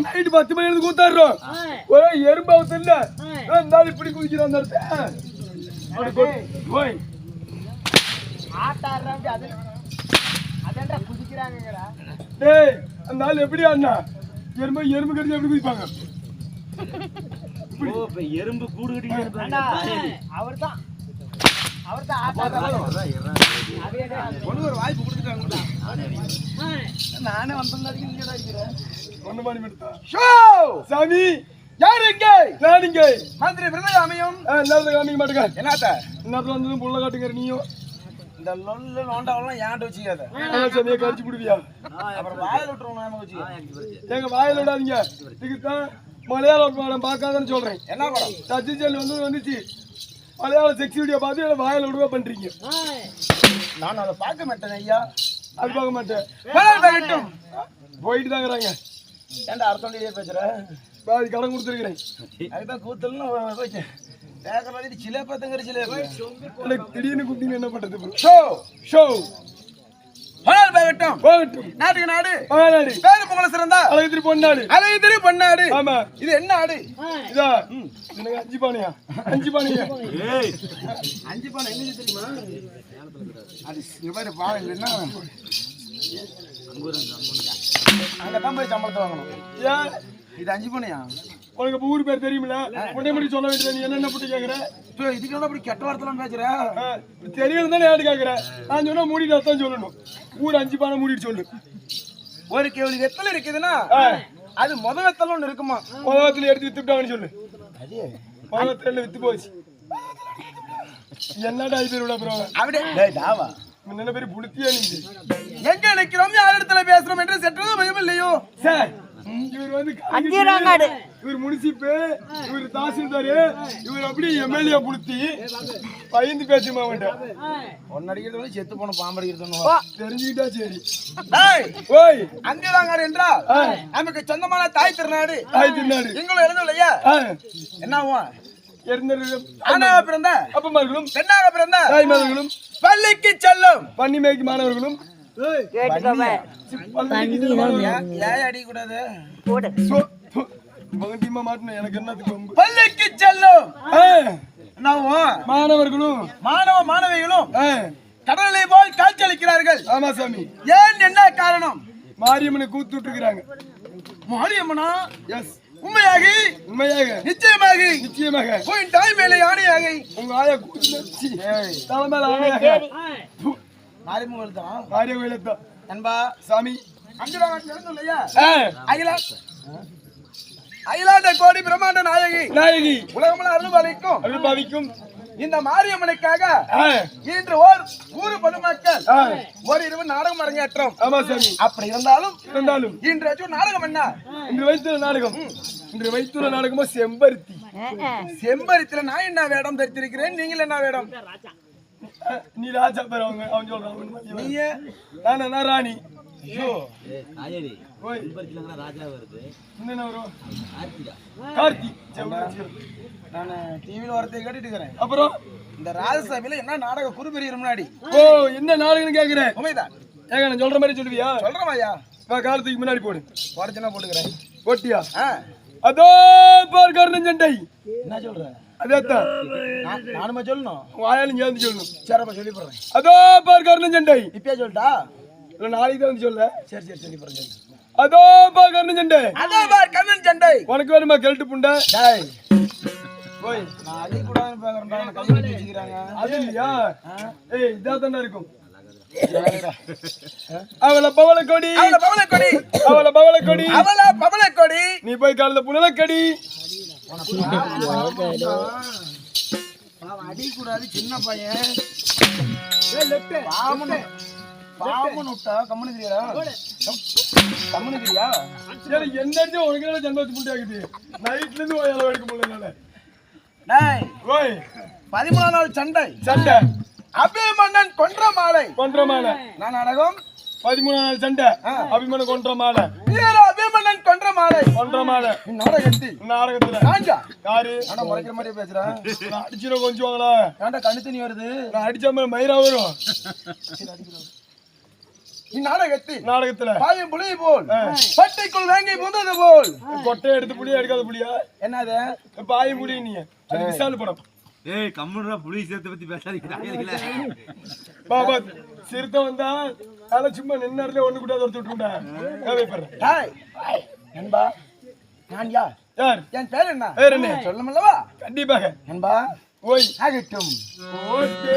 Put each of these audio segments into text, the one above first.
Night 10 மணி கூத்தாடுறோம் ஒரே எறும்பாவத்து இல்ல இருந்தாலும் இப்படி குதிக்கிறோம் அந்த அந்த ஆள் எப்படி அண்ணா எறும்பு கடிச்சு எப்படி குதிப்பாங்க எறும்பு கூடு கட்டி அவர்தான் ஒரு வாய்ப்பு கொடுத்துட்டாங்க நானே சாமி யாரு இங்க நானுங்க மந்திரி விருது அமையும் காமிக்க மாட்டேங்க என்னத்த இன்னத்துல வந்து புள்ள காட்டுங்க நீயும் இந்த லொல்ல நோண்டாவெல்லாம் ஏன்ட்ட வச்சுக்காத சாமியை கடிச்சு விடுவியா அப்புறம் வாயில விட்டுருவோம் நாம வச்சு எங்க வாயில விடாதீங்க இதுக்குதான் மலையாள படம் பார்க்காதன்னு சொல்றேன் என்ன படம் டச்சு செல் வந்துச்சு மலையாள செக்ஸ் வீடியோ பார்த்து வாயில விடுவா பண்றீங்க நான் அதை பார்க்க மாட்டேன் ஐயா அது பார்க்க மாட்டேன் போயிட்டு தாங்கிறாங்க ஏன்டா அர்த்தம் பேசுற பாதி கடன் கொடுத்துருக்கிறேன் அதுதான் கூத்தல்னு போயிட்டேன் கேட்கறது சிலேப்பத்தங்கிற சிலேப்பு திடீர்னு கூப்பிட்டீங்க என்ன பண்றது ஷோ ஷோ நாட்டுக்கு நாடு பேரு புகழ சிறந்தா அழகிரி பொன்னாடு ஆமா இது என்ன ஆடு இதா எனக்கு 5 பானையா 5 பானையா 5 பானை என்ன தெரியுமா அது இவரே பாவை இல்லன்னா அங்க தான் போய் சம்பளத்தை வாங்கணும் ஏன் இது 5 பானையா உனக்கு ஊர் பேர் தெரியுமில்ல உடனே மட்டும் சொல்ல வேண்டியது நீ என்ன போட்டு கேட்குற இதுக்கெல்லாம் அப்படி கெட்ட வார்த்தைலாம் பேசுற தெரியல தானே யாரு கேட்குற நான் சொன்னா மூடிட்டு தான் சொல்லணும் ஊர் 5 பானை மூடிட்டு சொல்லு ஒரு கேள்வி வெத்தலை இருக்குதுன்னா அது வெத்தலை ஒன்று இருக்குமா வெத்தலை எடுத்து வித்துட்டாங்கன்னு சொல்லு வெத்தலை வித்து போச்சு என்னடா இது பேர் விட போறோம் அப்படியே டாவா முன்ன பேர் புளுத்தியா நீங்க எங்க நிக்கிறோம் யார் இடத்துல பேசுறோம் என்று சற்றதும் பயம் இல்லையோ சார் இவர் வந்து இவர் முனிசிப்பு இவர் தாசில்தார் இவர் அப்படி எம்எல்ஏ புளுத்தி பயந்து பேசுமா ஒன்னடிக்கிறது வந்து செத்து போன பாம்படிக்கிறது தெரிஞ்சுக்கிட்டா சரி ஓய் அங்கேதாங்காரு என்றால் நமக்கு சொந்தமான தாய் திருநாடு எங்களும் எழுதும் இல்லையா என்ன ஆகும் ஆணாக பிறந்த அப்பமார்களும் பெண்ணாக பிறந்த தாய்மார்களும் பள்ளிக்கு செல்லும் பன்னி மேய்க்கு மாணவர்களும் பள்ளிக்கு செல்லும் மாணவர்களும் மாணவிகளும் கடலை போல் காட்சியளிக்கிறார்கள். ஆமா சாமி. ஏன் என்ன காரணம்? மாரியம்மனை கூத்துட்டுக்கிறாங்க. மாரியம்மனா? எஸ். உண்மையாக நிச்சயமாக போய் தாய் மேலே ஆணையாக உங்க ஆயா கூத்து தலைமையில ஆணையாக மாரியம்மன் தான் மாரியம்மன் தான் அன்பா சாமி அகிலாண்ட கோடி பிரம்மாண்ட நாயகி உலகமெல்லாம் அருள்பாலிக்கும் இந்த மாரியம்மனுக்காக இன்று ஊரு பொதுமக்கள் ஒரு இரவு நாடகம் அரங்கேற்றம். ஆமா சாமி. அப்படி இருந்தாலும் இன்று நாடகம் என்ன? இன்று வைத்த நாடகம் இன்று வைத்தூர நாடகமோ செம்பருத்தி. செம்பருத்தில நான் என்ன வேடம் தரித்திருக்கிறேன், நீங்கள் என்ன வேடம்? நீ ராஜா பேர் அவங்க அவன் சொல்றான். நீயே நான் ராணி. ஐயோ ராஜா வருது. என்ன வரும்? கார்த்தி. நான் டிவியில் வரத்தை கேட்டுட்டு இருக்கிறேன். அப்புறம் இந்த ராஜசபையில என்ன நாடக குறிப்பெரிய முன்னாடி ஓ என்ன நாடகம்னு கேக்குறேன். உண்மைதான். ஏங்க நான் சொல்ற மாதிரி சொல்லுவியா? சொல்றமாயா? காலத்துக்கு முன்னாடி போடு. போடுச்சுன்னா போட்டுக்கிறேன். போட்டியா? அதோ பார் கர்ணஞ்சண்டை. என்ன சொல்ற? அதேதான் நானுமே சொல்லணும். வாயாலும் சேர்ந்து சொல்லணும். சரிப்பா சொல்லி போடுறேன். அதோ பார் கர்ணஞ்சண்டை. இப்பயே சொல்லிட்டா? இல்ல நாளைக்கு தான் வந்து சொல்ல. சரி சரி சொல்லி போடுறேன். அதோ பார் கர்ணஞ்சண்டை. அதோ பார் கர்ணஞ்சண்டை. உனக்கு வேணுமா கெல்ட்டு புண்டை? டேய் போய் நான் அடி கூடாதுன்னு பாக்குறேன்டா. என்ன கை கட்டி வச்சுக்கிறாங்க. அது இல்லையா? ஏய் இதா தானே இருக்கும். அவள பவள கொடி, அவள பவள கொடி, அவள பவள கொடி, அவள பவள கொடி. நீ போய் காலைல புனல கடி. அடி கூடாது சின்ன பையன். பாமன் விட்டா கம்முனுக்கிறியா? கம்முனுக்கிறியா? சரி என்ன உனக்கு என்ன ஜன்மத்து புண்டி ஆகுது? நைட்ல இருந்து ஓயால எடுக்க முடியல. டேய் ஓய் 13 நாள் சண்டை சண்டை. அபிமன்னன் கொன்ற மாலை. கொன்ற மாலை. நான் நாடகம் 13 நாள் சண்டை. அபிமன்னன் கொன்ற மாலை. வீர அபிமன்னன் கொன்ற மாலை. கொன்ற மாலை. நாடகத்தி நாடகத்துல நாஞ்சா யாரு? ஆனா முறைக்கிற மாதிரி பேசுறேன். நான் அடிச்சிட கொஞ்சம் வாங்களா? ஏன்டா கண்ணு தண்ணி வருது? நான் அடிச்ச மாதிரி மயிரா வரும். இந்நாடகத்தி நாடகத்துல பாயும் புலி போல் பட்டைக்குள் வாங்கி புந்தது போல். கொட்டையை எடுத்து புளியா எடுக்காத புளியா? என்னது பாயும் புளி? நீ விசால் படம். ஏய் கம்முடா புலி சேர்த்து பத்தி பேசாதீங்க. பாபா சிறுத்தை வந்தா தலை சும்மா நின்னர்ல ஒண்ணு கூட ஒருத்தர் விட்டுண்டா. டேய் என்பா நான் யார்? யார்? என் பேர் என்ன? பேர் என்ன? சொல்லுமல்லவா? கண்டிப்பாக. என்பா ஓய் ஆகட்டும். ஓகே.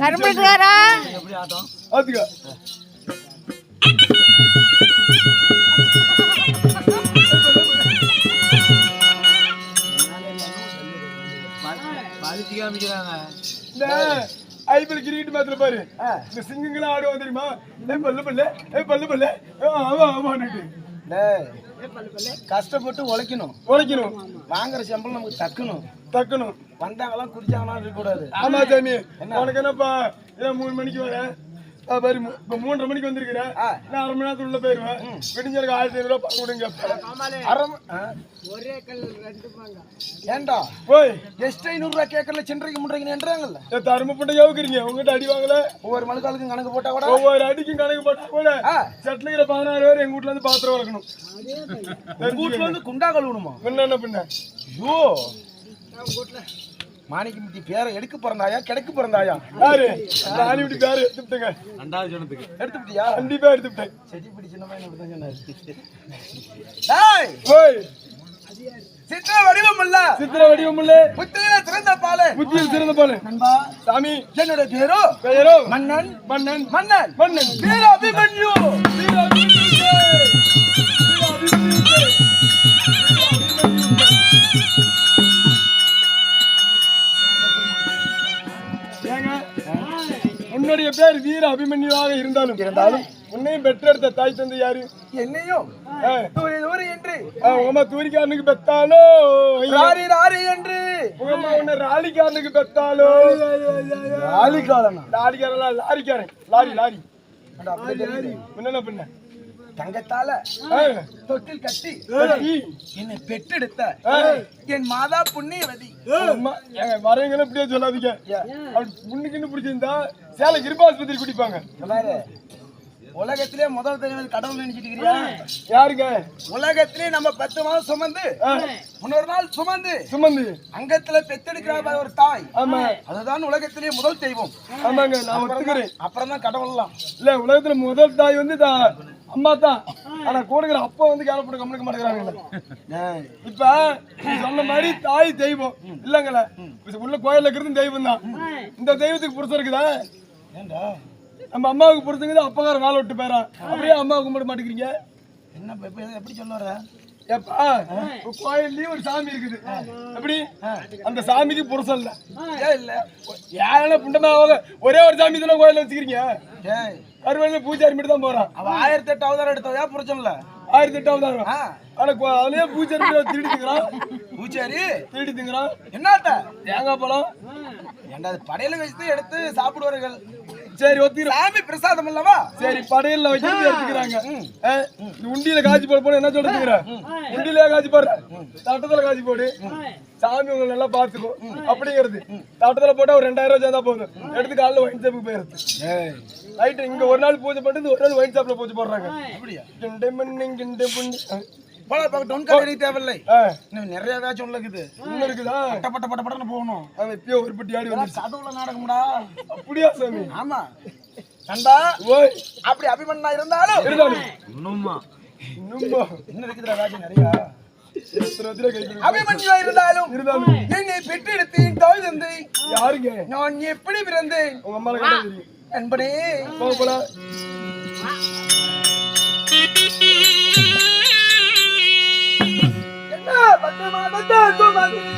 கரும்புக்காரா எப்படி ஆட்டம்? அதுக்கு பழுத்தி காமிக்கிறாங்க. இந்த ஐபிஎல் கிரிக்கெட் மேட்ச்ல பாரு, இந்த சிங்கங்களா ஆடுவாங்க தெரியுமா? பல்லு பல்ல பல்லு பல்ல ஆமா ஆமான்னுட்டு. கஷ்டப்பட்டு உழைக்கணும், உழைக்கணும், வாங்குற சம்பளம் நமக்கு தக்கணும். தக்கணும். வந்தாங்களாம் குடிச்சாங்களாம் இருக்க கூடாது. ஆமா சாமி, உனக்கு என்னப்பா 3 மணிக்கு வர பாரு இப்ப 3:30 மணிக்கு வந்திருக்கிறேன் நான் 1/2 மணி நேரத்துல உள்ள போயிருவேன் விடிஞ்சருக்கு 1500 ரூபாய் பணம் கொடுங்க ஏண்டா போய் எஸ்ட் 500 ரூபாய் கேட்கல சின்றைக்கு முன்றைக்கு என்றாங்கல்ல தரும புண்டை யோகிக்கிறீங்க உங்ககிட்ட அடி வாங்கல ஒவ்வொரு மனுக்காலுக்கும் கணக்கு போட்டா கூட ஒவ்வொரு அடிக்கும் கணக்கு போட்டா கூட செட்டிலுக்கிற 16 பேர் எங்க வீட்டுல இருந்து பாத்திரம் வளர்க்கணும் வீட்டுல வந்து குண்டா கழுவணுமா என்ன பின்ன ஐயோ மாணிக்கு முட்டி பேரை எடுக்க பிறந்தாயா கிடைக்க பிறந்தாயா யாரு ராணி விட்டு பேரு எடுத்துட்டேங்க 2வது சொன்னதுக்கு எடுத்துட்டியா கண்டிப்பா எடுத்துட்டேன் செடி பிடிச்சனமா என்ன தான் சொன்னாரு போய் சித்திர வடிவம் இல்ல சித்திர வடிவம் இல்ல புத்தியில சிறந்த பாலு புத்தியில் சிறந்த பாலு நண்பா சாமி என்னோட பேரோ பெயரோ மன்னன் மன்னன் மன்னன் மன்னன் வீர அபிமன்யு வீர அபிமன்யு உன்னுடைய பேர் வீர அபிமன்யுவாக இருந்தாலும் உன்னையும் பெற்றெடுத்த தாய் தந்தை யாரு என்னையும் தூரி தூரி என்று உங்க தூரிக்காரனுக்கு பெத்தாலோ ராரி ராரி என்று உங்க உன்னை ராலிக்காரனுக்கு பெத்தாலோ ராலிக்காரனா லாரிக்காரன் லாரிக்காரன் லாரி லாரி என்ன பின்ன தங்கத்தால தொட்டில் கட்டி என்னை பெற்றெடுத்த என் மாதா புண்ணியவதி வரவங்களும் இப்படியே சொல்லாதீங்க புண்ணுக்குன்னு பிடிச்சிருந்தா சேலை கிருபாஸ்பத்திரி குடிப்பாங்க உலகத்திலே முதல் தெரிவது கடவுள் நினைச்சிட்டு இருக்கிறியா யாருங்க உலகத்திலே நம்ம 10 மாதம் சுமந்து முன்னொரு நாள் சுமந்து அங்கத்துல பெத்தெடுக்கிற ஒரு தாய் ஆமா அதுதான் உலகத்திலே முதல் தெய்வம் ஆமாங்க நான் ஒத்துக்கிறேன் அப்புறம் தான் கடவுள்லாம் இல்ல உலகத்துல முதல் தாய் வந்து அம்மா தான் ஆனா கூடுகிற அப்பா வந்து கேளப்பட கம்முக்க மாட்டேங்கிறாங்க இப்ப சொன்ன மாதிரி தாய் தெய்வம் இல்லங்கள உள்ள கோயில்ல இருக்கிறது தெய்வம் தான் இந்த தெய்வத்துக்கு புருஷம் இருக்குதா ஏண்டா நம்ம அம்மாவுக்கு புருஷங்க அப்பகார வேலை விட்டு போயிடறான் அப்படியே அம்மாவுக்கு கும்பிட மாட்டேங்கிறீங்க என்ன எப்படி சொல்ல வர எப்பா கோயில்லயும் ஒரு சாமி இருக்குது எப்படி அந்த சாமிக்கு புருஷன் இல்ல இல்ல யாரெல்லாம் புண்டமாக ஒரே ஒரு சாமி தானே கோயில வச்சுக்கிறீங்க கருவறையில பூஜாரி மட்டும் தான் போறான் அவ 1008 அவதாரம் எடுத்தவயா புரிச்சல 1008 அவதாரம் ஆனா அதுலயே பூஜாரி திருடி திங்கிறான் பூஜாரி திருடி திங்கிறான் என்னத்த தேங்காய் பழம் ஏண்டா படையில வச்சு எடுத்து சாப்பிடுவார்கள் சரி ஒத்திர சாமி பிரசாதம் அல்லவா சரி படையில வைக்கிறது எடுத்துக்கிறாங்க உண்டியில காய்ச்சி போட போன என்ன சொல்றீங்க உண்டியில காய்ச்சி போடுற தட்டத்துல காய்ச்சி போடு சாமி உங்களை நல்லா பாத்துக்கோ அப்படிங்கிறது தட்டத்துல போட்டா ஒரு 2000 ரூபாய் சேர்ந்தா போதும் எடுத்து காலைல ஒயின் ஷாப்புக்கு போயிருது ரைட் இங்க ஒரு நாள் பூஜை பண்ணிட்டு ஒரு நாள் ஒயின் ஷாப்ல பூஜை போடுறாங்க அப்படியா கிண்டே மண்ணி கிண்டே புண்ணி போல பக்கத்து உனக்கு தேவையில்லை இன்னும் நிறைய ஏதாச்சும் இருக்குது இன்னும் இருக்குதா பட்ட பட்ட பட்டன்னு போகணும் அவன் இப்பயே ஒரு பட்டி ஆடி வந்து சதுவுல நாடகம்டா அப்படியா சாமி ஆமா கண்டா ஓய் அப்படி அபிமன்னா இருந்தாலும் இன்னும்மா இன்னும் இருக்குதுடா ராஜா நிறைய அபிமன்யா இருந்தாலும் என்னை பெற்றெடுத்தேன் தாய் தந்தை யாருங்க நான் எப்படி பிறந்தேன் உங்க அம்மால கேட்டா தெரியும் நண்பனே போல என்ன 10 மாதம்